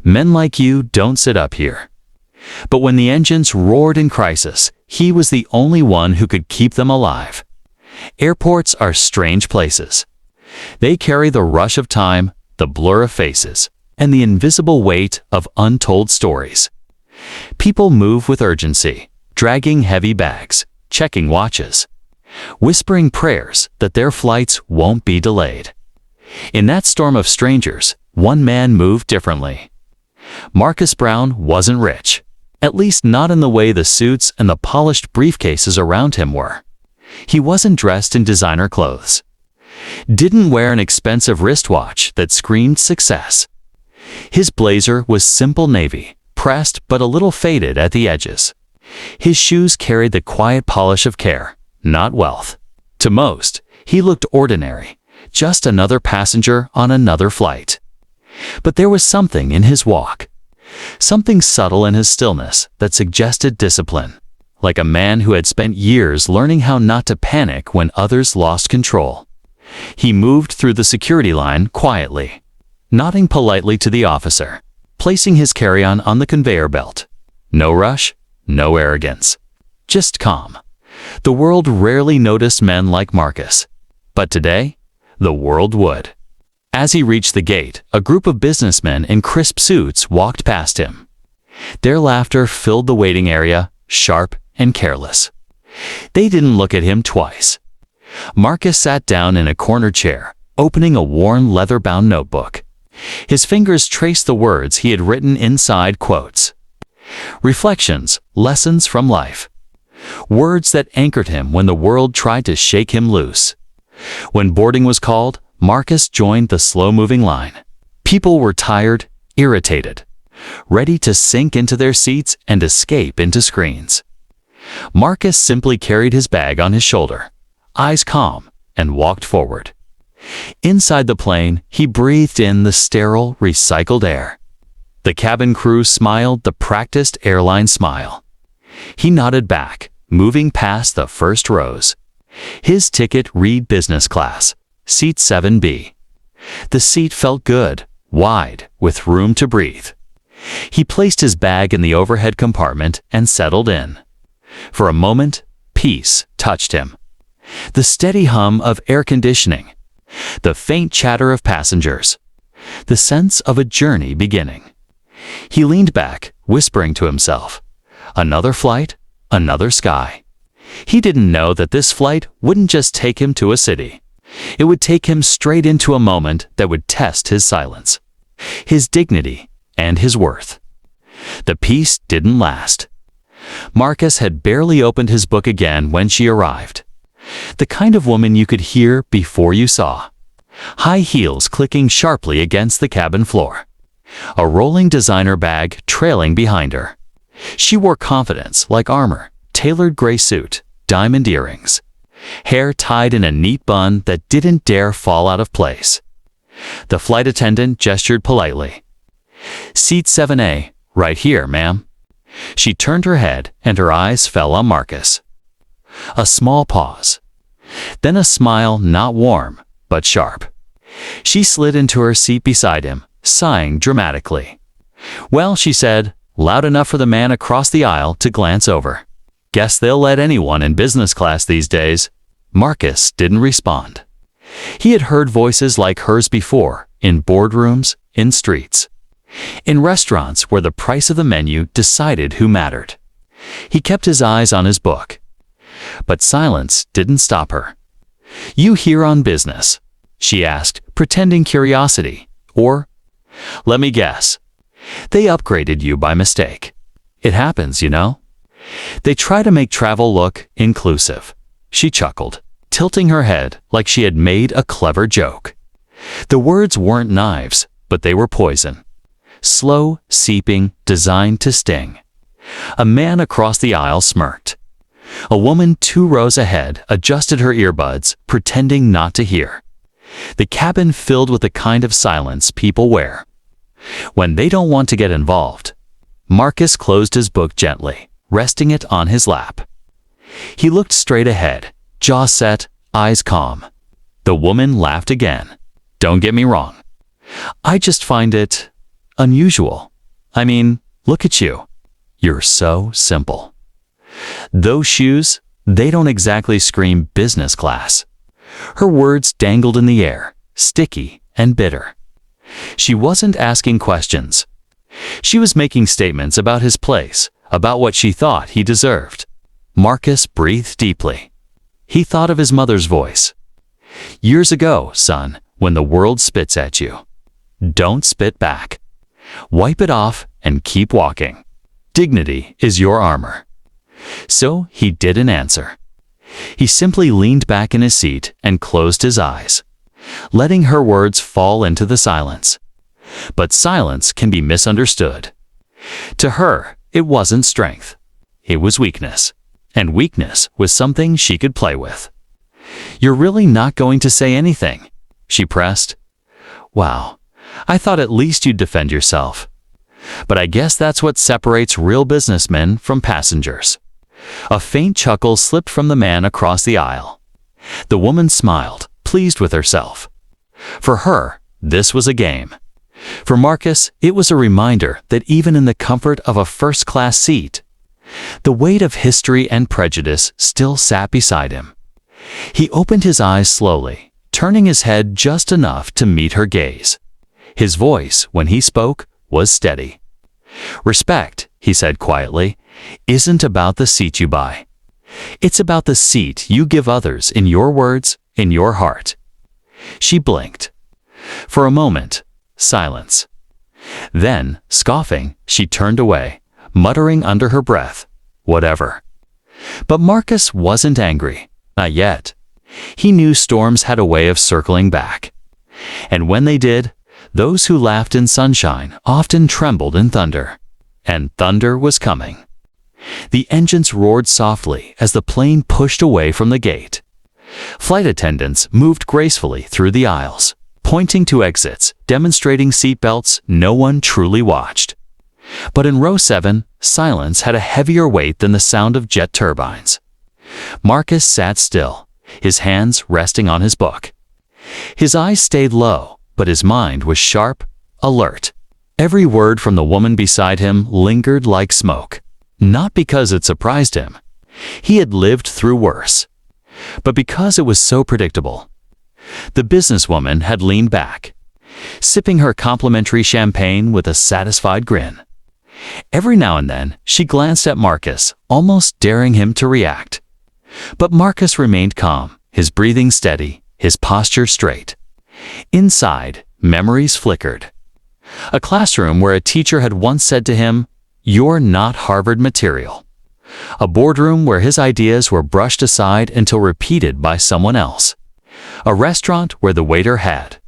Men like you don't sit up here. But when the engines roared in crisis, he was the only one who could keep them alive. Airports are strange places. They carry the rush of time, the blur of faces, and the invisible weight of untold stories. People move with urgency, dragging heavy bags, checking watches, whispering prayers that their flights won't be delayed. In that storm of strangers, one man moved differently. Marcus Brown wasn't rich, at least not in the way the suits and the polished briefcases around him were. He wasn't dressed in designer clothes. Didn't wear an expensive wristwatch that screamed success. His blazer was simple navy, pressed but a little faded at the edges. His shoes carried the quiet polish of care, not wealth. To most, he looked ordinary, just another passenger on another flight. But there was something in his walk, something subtle in his stillness that suggested discipline, like a man who had spent years learning how not to panic when others lost control. He moved through the security line quietly, nodding politely to the officer, placing his carry-on on the conveyor belt. No rush, no arrogance, just calm. The world rarely noticed men like Marcus, but today, the world would. As he reached the gate, a group of businessmen in crisp suits walked past him. Their laughter filled the waiting area, sharp and careless. They didn't look at him twice. Marcus sat down in a corner chair, opening a worn leather-bound notebook. His fingers traced the words he had written inside quotes. Reflections, lessons from life. Words that anchored him when the world tried to shake him loose. When boarding was called, Marcus joined the slow-moving line. People were tired, irritated, ready to sink into their seats and escape into screens. Marcus simply carried his bag on his shoulder, eyes calm, and walked forward. Inside the plane, he breathed in the sterile, recycled air. The cabin crew smiled the practiced airline smile. He nodded back, moving past the first rows. His ticket read business class, seat 7B. The seat felt good, wide, with room to breathe. He placed his bag in the overhead compartment and settled in. For a moment, peace touched him. The steady hum of air conditioning, the faint chatter of passengers, the sense of a journey beginning. He leaned back, whispering to himself, another flight, another sky. He didn't know that this flight wouldn't just take him to a city. It would take him straight into a moment that would test his silence, his dignity, and his worth. The peace didn't last. Marcus had barely opened his book again when she arrived. The kind of woman you could hear before you saw. High heels clicking sharply against the cabin floor. A rolling designer bag trailing behind her. She wore confidence like armor, tailored gray suit, diamond earrings. Hair tied in a neat bun that didn't dare fall out of place. The flight attendant gestured politely. Seat 7A, right here, ma'am. She turned her head and her eyes fell on Marcus. A small pause. Then a smile not warm, but sharp. She slid into her seat beside him, sighing dramatically. Well, she said, loud enough for the man across the aisle to glance over. Guess they'll let anyone in business class these days. Marcus didn't respond. He had heard voices like hers before, in boardrooms, in streets, in restaurants where the price of the menu decided who mattered. He kept his eyes on his book. But silence didn't stop her. You here on business? She asked, pretending curiosity. Or, let me guess, they upgraded you by mistake. It happens, you know. They try to make travel look inclusive. She chuckled, tilting her head like she had made a clever joke. The words weren't knives, but they were poison. Slow, seeping, designed to sting. A man across the aisle smirked. A woman 2 rows ahead adjusted her earbuds, pretending not to hear. The cabin filled with the kind of silence people wear when they don't want to get involved. Marcus closed his book gently, resting it on his lap. He looked straight ahead, jaw set, eyes calm. The woman laughed again. Don't get me wrong. I just find it unusual. I mean, look at you. You're so simple. Those shoes, they don't exactly scream business class. Her words dangled in the air, sticky and bitter. She wasn't asking questions. She was making statements about his place, about what she thought he deserved. Marcus breathed deeply. He thought of his mother's voice. Years ago, son, when the world spits at you, don't spit back. Wipe it off and keep walking. Dignity is your armor. So he didn't answer. He simply leaned back in his seat and closed his eyes, letting her words fall into the silence. But silence can be misunderstood. To her, it wasn't strength. It was weakness. And weakness was something she could play with. You're really not going to say anything, she pressed. Wow, I thought at least you'd defend yourself. But I guess that's what separates real businessmen from passengers. A faint chuckle slipped from the man across the aisle. The woman smiled, pleased with herself. For her, this was a game. For Marcus, it was a reminder that even in the comfort of a first-class seat, the weight of history and prejudice still sat beside him. He opened his eyes slowly, turning his head just enough to meet her gaze. His voice, when he spoke, was steady. Respect, he said quietly, isn't about the seat you buy. It's about the seat you give others in your words, in your heart. She blinked. For a moment, silence. Then, scoffing, she turned away, muttering under her breath, whatever. But Marcus wasn't angry, not yet. He knew storms had a way of circling back. And when they did, those who laughed in sunshine often trembled in thunder. And thunder was coming. The engines roared softly as the plane pushed away from the gate. Flight attendants moved gracefully through the aisles, pointing to exits, demonstrating seatbelts no one truly watched. But in row 7, silence had a heavier weight than the sound of jet turbines. Marcus sat still, his hands resting on his book. His eyes stayed low, but his mind was sharp, alert. Every word from the woman beside him lingered like smoke. Not because it surprised him. He had lived through worse. But because it was so predictable. The businesswoman had leaned back, sipping her complimentary champagne with a satisfied grin. Every now and then, she glanced at Marcus, almost daring him to react. But Marcus remained calm, his breathing steady, his posture straight. Inside, memories flickered. A classroom where a teacher had once said to him, "You're not Harvard material." A boardroom where his ideas were brushed aside until repeated by someone else. A restaurant where the waiter had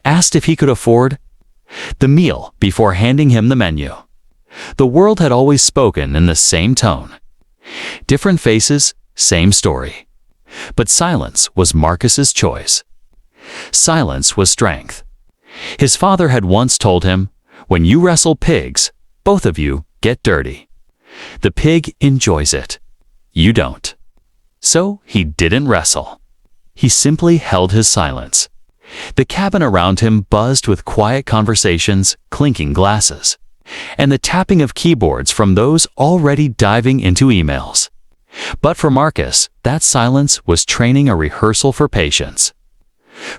asked if he could afford the meal before handing him the menu. The world had always spoken in the same tone. Different faces, same story. But silence was Marcus's choice. Silence was strength. His father had once told him, "When you wrestle pigs, both of you get dirty. The pig enjoys it. You don't." So he didn't wrestle. He simply held his silence. The cabin around him buzzed with quiet conversations, clinking glasses, and the tapping of keyboards from those already diving into emails. But for Marcus, that silence was training a rehearsal for patience.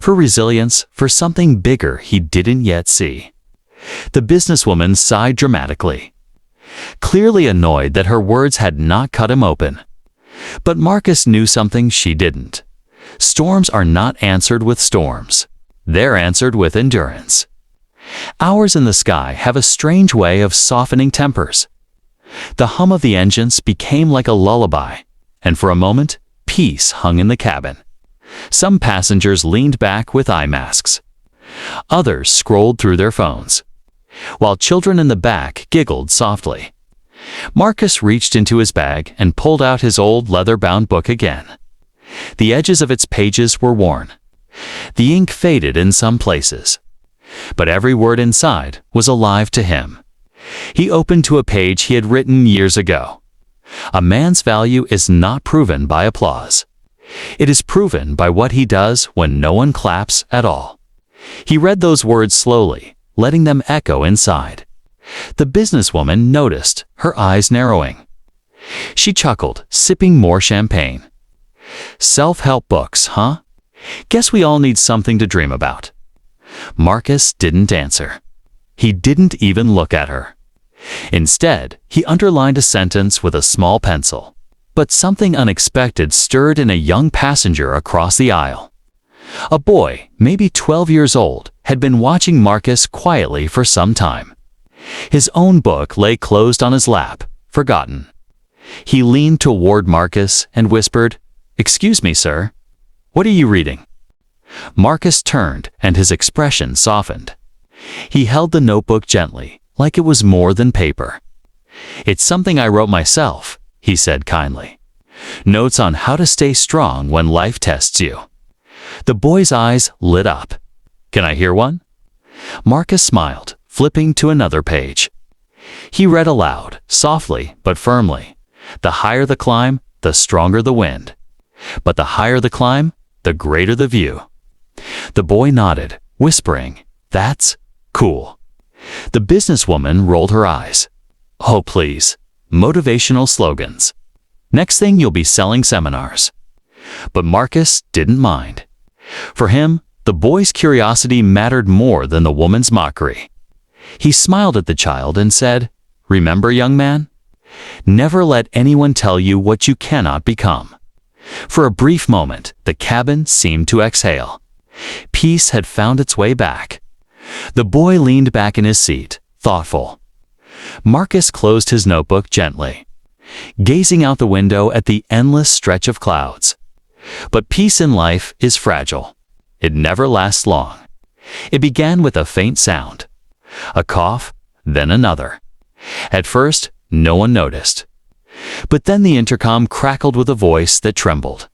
For resilience, for something bigger he didn't yet see. The businesswoman sighed dramatically, clearly annoyed that her words had not cut him open. But Marcus knew something she didn't. Storms are not answered with storms. They're answered with endurance. Hours in the sky have a strange way of softening tempers. The hum of the engines became like a lullaby, and for a moment, peace hung in the cabin. Some passengers leaned back with eye masks. Others scrolled through their phones, while children in the back giggled softly. Marcus reached into his bag and pulled out his old leather-bound book again. The edges of its pages were worn. The ink faded in some places. But every word inside was alive to him. He opened to a page he had written years ago. A man's value is not proven by applause. It is proven by what he does when no one claps at all. He read those words slowly, letting them echo inside. The businesswoman noticed, her eyes narrowing. She chuckled, sipping more champagne. Self-help books, huh? Guess we all need something to dream about. Marcus didn't answer. He didn't even look at her. Instead, he underlined a sentence with a small pencil. But something unexpected stirred in a young passenger across the aisle. A boy, maybe 12 years old, had been watching Marcus quietly for some time. His own book lay closed on his lap, forgotten. He leaned toward Marcus and whispered, "Excuse me, sir. What are you reading?" Marcus turned, and his expression softened. He held the notebook gently, like it was more than paper. "It's something I wrote myself," he said kindly. "Notes on how to stay strong when life tests you." The boy's eyes lit up. "Can I hear one?" Marcus smiled, flipping to another page. He read aloud, softly but firmly. "The higher the climb, the stronger the wind. But the higher the climb, the greater the view." The boy nodded, whispering, "That's cool." The businesswoman rolled her eyes. "Oh, please. Motivational slogans. Next thing you'll be selling seminars." But Marcus didn't mind. For him, the boy's curiosity mattered more than the woman's mockery. He smiled at the child and said, "Remember, young man? Never let anyone tell you what you cannot become." For a brief moment, the cabin seemed to exhale. Peace had found its way back. The boy leaned back in his seat, thoughtful. Marcus closed his notebook gently, gazing out the window at the endless stretch of clouds. But peace in life is fragile. It never lasts long. It began with a faint sound. A cough, then another. At first, no one noticed. But then the intercom crackled with a voice that trembled.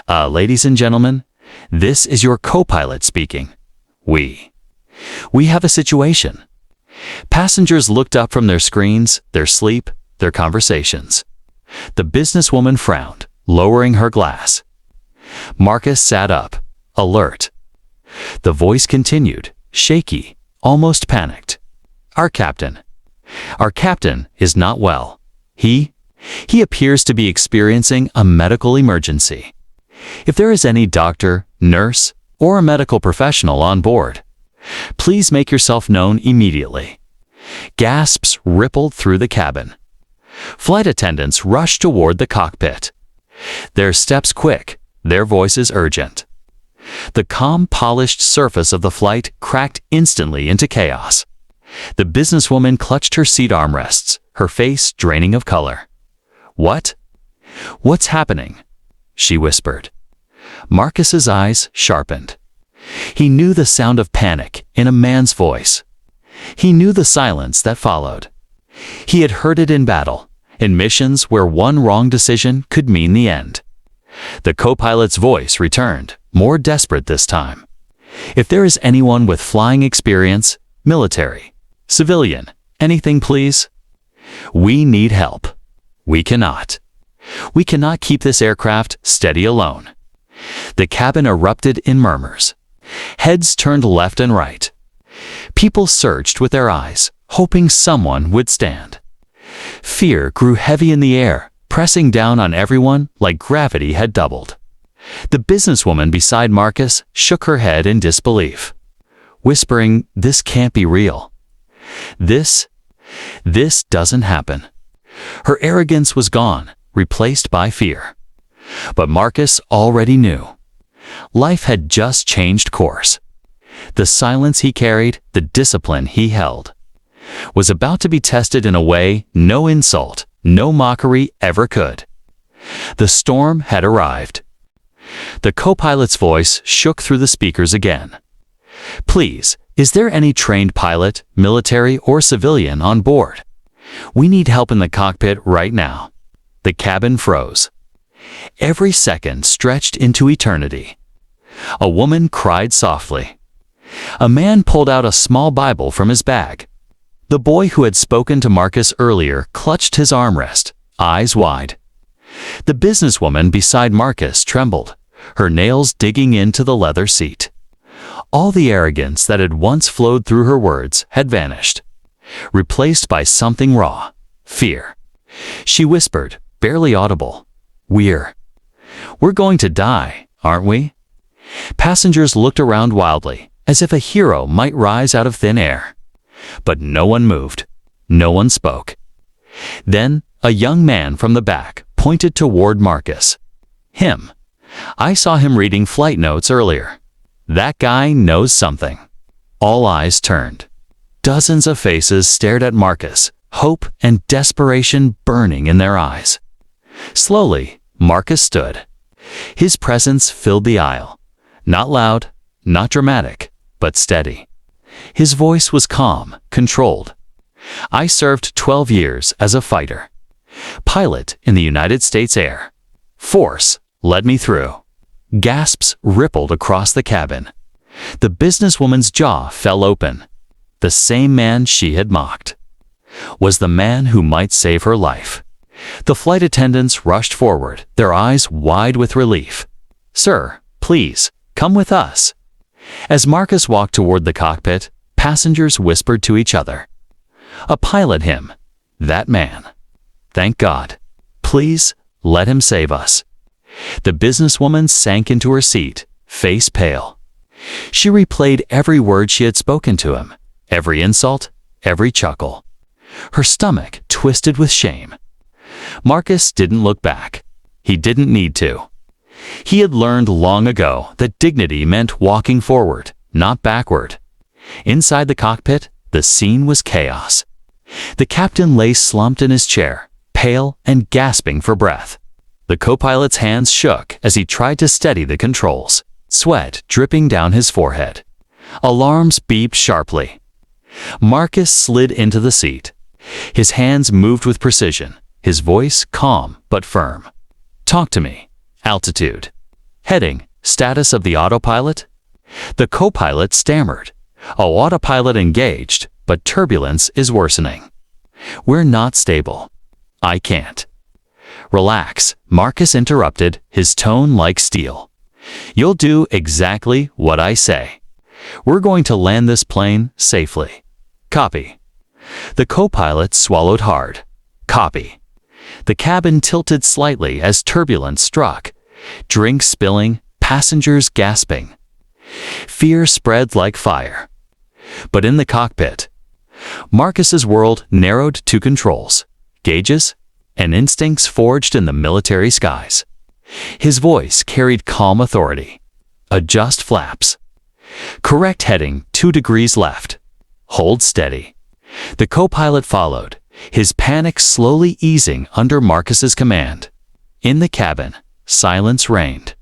Ladies and gentlemen, this is your co-pilot speaking. We have a situation." Passengers looked up from their screens, their sleep, their conversations. The businesswoman frowned, lowering her glass. Marcus sat up, alert. The voice continued, shaky, almost panicked. Our captain is not well. He appears to be experiencing a medical emergency. If there is any doctor, nurse, or a medical professional on board, please make yourself known immediately." Gasps rippled through the cabin. Flight attendants rushed toward the cockpit. Their steps quick, their voices urgent. The calm, polished surface of the flight cracked instantly into chaos. The businesswoman clutched her seat armrests, her face draining of color. "What's happening?" she whispered. Marcus's eyes sharpened. He knew the sound of panic in a man's voice. He knew the silence that followed. He had heard it in battle, in missions where one wrong decision could mean the end. The co-pilot's voice returned, more desperate this time. "If there is anyone with flying experience, military, civilian, anything please. We need help. We cannot keep this aircraft steady alone." The cabin erupted in murmurs. Heads turned left and right. People searched with their eyes, hoping someone would stand. Fear grew heavy in the air, pressing down on everyone like gravity had doubled. The businesswoman beside Marcus shook her head in disbelief, whispering, "This can't be real. This doesn't happen." Her arrogance was gone, replaced by fear. But Marcus already knew. Life had just changed course. The silence he carried, the discipline he held, was about to be tested in a way no insult, no mockery ever could. The storm had arrived. The co-pilot's voice shook through the speakers again. "Please, is there any trained pilot, military or civilian on board? We need help in the cockpit right now." The cabin froze. Every second stretched into eternity. A woman cried softly. A man pulled out a small Bible from his bag. The boy who had spoken to Marcus earlier clutched his armrest, eyes wide. The businesswoman beside Marcus trembled, her nails digging into the leather seat. All the arrogance that had once flowed through her words had vanished. replaced by something raw, fear. She whispered, barely audible, We're going to die, aren't we?" Passengers looked around wildly, as if a hero might rise out of thin air. But no one moved. No one spoke. Then a young man from the back pointed toward Marcus. "Him. I saw him reading flight notes earlier. That guy knows something." All eyes turned. Dozens of faces stared at Marcus, hope and desperation burning in their eyes. Slowly, Marcus stood. His presence filled the aisle. Not loud, not dramatic, but steady. His voice was calm, controlled. "I served 12 years as a fighter. Pilot in the United States Air Force led me through." Gasps rippled across the cabin. The businesswoman's jaw fell open. The same man she had mocked was the man who might save her life. The flight attendants rushed forward, their eyes wide with relief. "Sir, please, come with us." As Marcus walked toward the cockpit, passengers whispered to each other. "A pilot him. That man. Thank God. Please, let him save us." The businesswoman sank into her seat, face pale. She replayed every word she had spoken to him, every insult, every chuckle. Her stomach twisted with shame. Marcus didn't look back. He didn't need to. He had learned long ago that dignity meant walking forward, not backward. Inside the cockpit, the scene was chaos. The captain lay slumped in his chair, pale and gasping for breath. The co-pilot's hands shook as he tried to steady the controls, sweat dripping down his forehead. Alarms beeped sharply. Marcus slid into the seat. His hands moved with precision, his voice calm but firm. "Talk to me. Altitude. Heading. Status of the autopilot?" The co-pilot stammered. "Oh, autopilot engaged, but turbulence is worsening. We're not stable. I can't." "Relax," Marcus interrupted, his tone like steel. "You'll do exactly what I say. We're going to land this plane safely." "Copy." The co-pilot swallowed hard. "Copy." The cabin tilted slightly as turbulence struck. Drinks spilling, passengers gasping. Fear spread like fire. But in the cockpit, Marcus's world narrowed to controls, gauges, and instincts forged in the military skies. His voice carried calm authority. "Adjust flaps. Correct heading 2 degrees left. Hold steady." The co-pilot followed, his panic slowly easing under Marcus's command. In the cabin, silence reigned.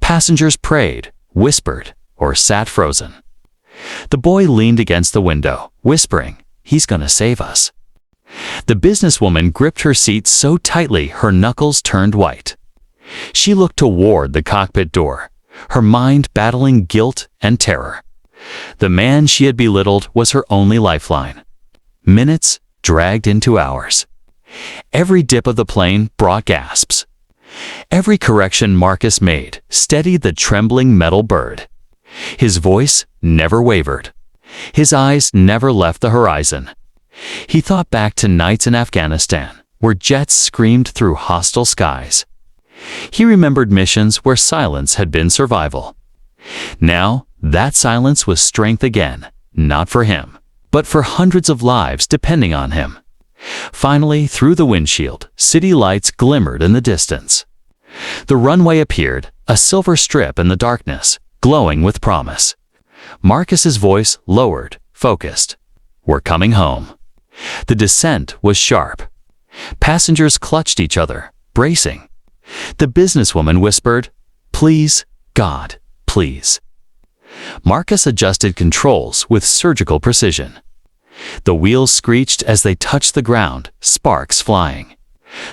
Passengers prayed, whispered, or sat frozen. The boy leaned against the window, whispering, "He's gonna save us." The businesswoman gripped her seat so tightly her knuckles turned white. She looked toward the cockpit door, her mind battling guilt and terror. The man she had belittled was her only lifeline. Minutes dragged into hours. Every dip of the plane brought gasps. Every correction Marcus made steadied the trembling metal bird. His voice never wavered. His eyes never left the horizon. He thought back to nights in Afghanistan, where jets screamed through hostile skies. He remembered missions where silence had been survival. Now, that silence was strength again, not for him, but for hundreds of lives depending on him. Finally, through the windshield, city lights glimmered in the distance. The runway appeared, a silver strip in the darkness, glowing with promise. Marcus's voice lowered, focused. "We're coming home." The descent was sharp. Passengers clutched each other, bracing. The businesswoman whispered, "Please, God, please." Marcus adjusted controls with surgical precision. The wheels screeched as they touched the ground, sparks flying.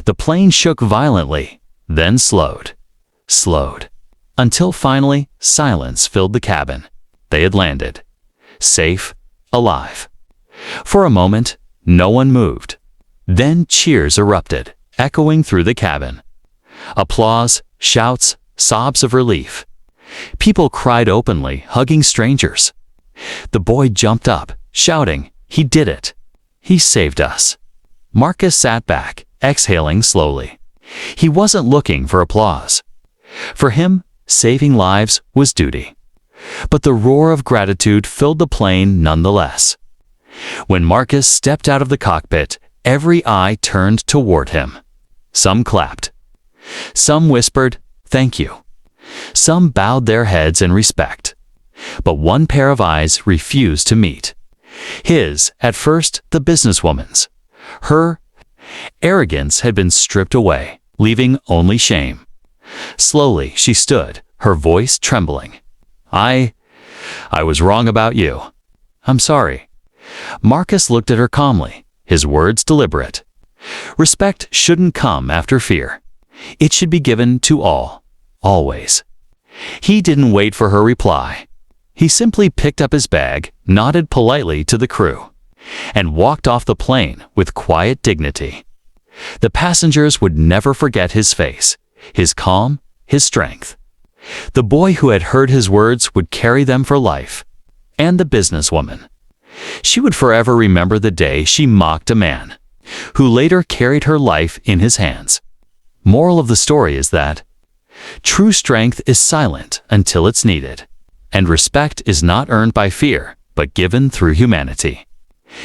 The plane shook violently, then slowed, until finally silence filled the cabin. They had landed, safe, alive. For a moment, no one moved. Then cheers erupted, echoing through the cabin. Applause, shouts, sobs of relief. People cried openly, hugging strangers. The boy jumped up, shouting, "He did it! He saved us. Marcus sat back, exhaling slowly. He wasn't looking for applause. For him, saving lives was duty. But the roar of gratitude filled the plane nonetheless. When Marcus stepped out of the cockpit, every eye turned toward him. Some clapped. Some whispered, "Thank you." Some bowed their heads in respect. But one pair of eyes refused to meet. His, at first, the businesswoman's. Her arrogance had been stripped away, leaving only shame. Slowly she stood, her voice trembling. I was wrong about you. I'm sorry." Marcus looked at her calmly, his words deliberate. Respect shouldn't come after fear. It should be given to all, always. He didn't wait for her reply. He simply picked up his bag, nodded politely to the crew, and walked off the plane with quiet dignity. The passengers would never forget his face, his calm, his strength. The boy who had heard his words would carry them for life. And the businesswoman. She would forever remember the day she mocked a man, who later carried her life in his hands. Moral of the story is that true strength is silent until it's needed, and respect is not earned by fear, but given through humanity.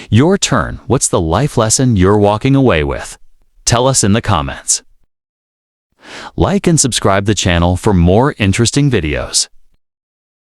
Your turn. What's the life lesson you're walking away with? Tell us in the comments. Like and subscribe the channel for more interesting videos.